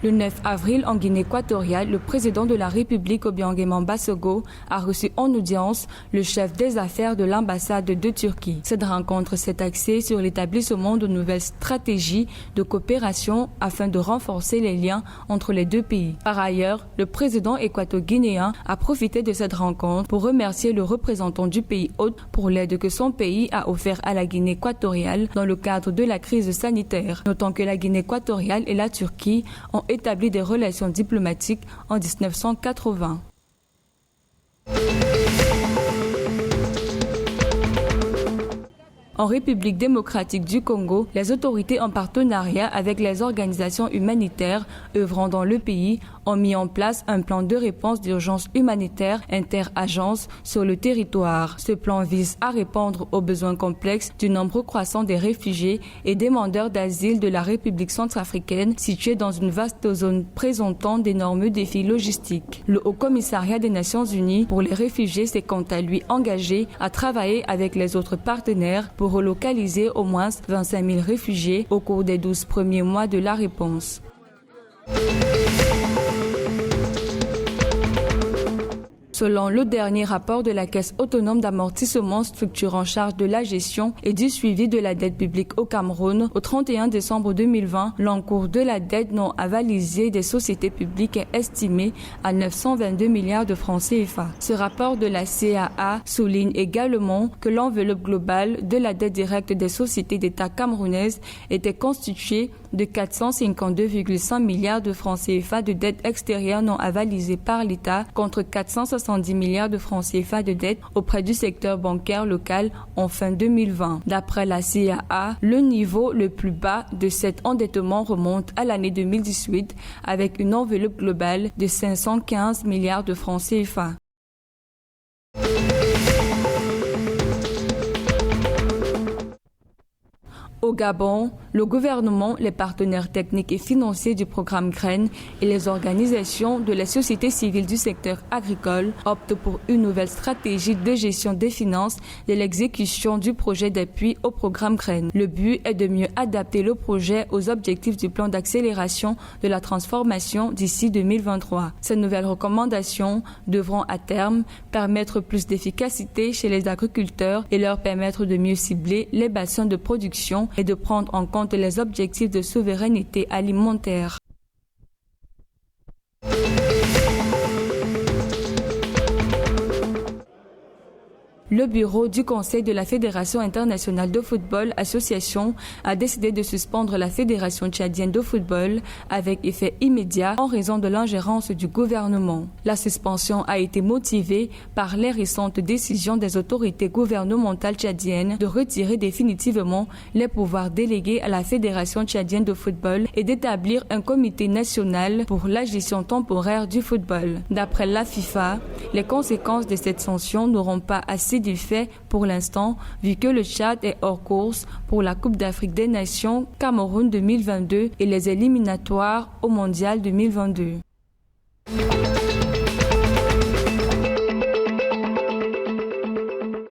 Le 9 avril, en Guinée équatoriale, le président de la République, Obiangema Mbasogo, a reçu en audience le chef des affaires de l'ambassade de Turquie. Cette rencontre s'est axée sur l'établissement de nouvelles stratégies de coopération afin de renforcer les liens entre les deux pays. Par ailleurs, le président équato-guinéen a profité de cette rencontre pour remercier le représentant du pays hôte pour l'aide que son pays a offert à la Guinée équatoriale dans le cadre de la crise sanitaire. Notons que la Guinée équatoriale et la Turquie ont établi des relations diplomatiques en 1980. En République démocratique du Congo, les autorités en partenariat avec les organisations humanitaires œuvrant dans le pays ont mis en place un plan de réponse d'urgence humanitaire inter-agences sur le territoire. Ce plan vise à répondre aux besoins complexes du nombre croissant des réfugiés et demandeurs d'asile de la République centrafricaine située dans une vaste zone présentant d'énormes défis logistiques. Le Haut-Commissariat des Nations Unies pour les réfugiés s'est quant à lui engagé à travailler avec les autres partenaires pour relocaliser au moins 25 000 réfugiés au cours des 12 premiers mois de la réponse. Selon le dernier rapport de la Caisse autonome d'amortissement, structure en charge de la gestion et du suivi de la dette publique au Cameroun, au 31 décembre 2020, l'encours de la dette non avalisée des sociétés publiques est estimé à 922 milliards de francs CFA. Ce rapport de la CAA souligne également que l'enveloppe globale de la dette directe des sociétés d'État camerounaises était constituée de 452,5 milliards de francs CFA de dette extérieure non avalisée par l'État contre 470 milliards de francs CFA de dette auprès du secteur bancaire local en fin 2020. D'après la CAA, le niveau le plus bas de cet endettement remonte à l'année 2018 avec une enveloppe globale de 515 milliards de francs CFA. Au Gabon, le gouvernement, les partenaires techniques et financiers du programme Graines et les organisations de la société civile du secteur agricole optent pour une nouvelle stratégie de gestion des finances de l'exécution du projet d'appui au programme Graines. Le but est de mieux adapter le projet aux objectifs du plan d'accélération de la transformation d'ici 2023. Ces nouvelles recommandations devront à terme permettre plus d'efficacité chez les agriculteurs et leur permettre de mieux cibler les bassins de production et de prendre en compte les objectifs de souveraineté alimentaire. Le bureau du Conseil de la Fédération internationale de football, association, a décidé de suspendre la Fédération tchadienne de football avec effet immédiat en raison de l'ingérence du gouvernement. La suspension a été motivée par les récentes décisions des autorités gouvernementales tchadiennes de retirer définitivement les pouvoirs délégués à la Fédération tchadienne de football et d'établir un comité national pour la gestion temporaire du football. D'après la FIFA, les conséquences de cette sanction n'auront pas assez d'effet pour l'instant, vu que le Tchad est hors course pour la Coupe d'Afrique des Nations Cameroun 2022 et les éliminatoires au Mondial 2022.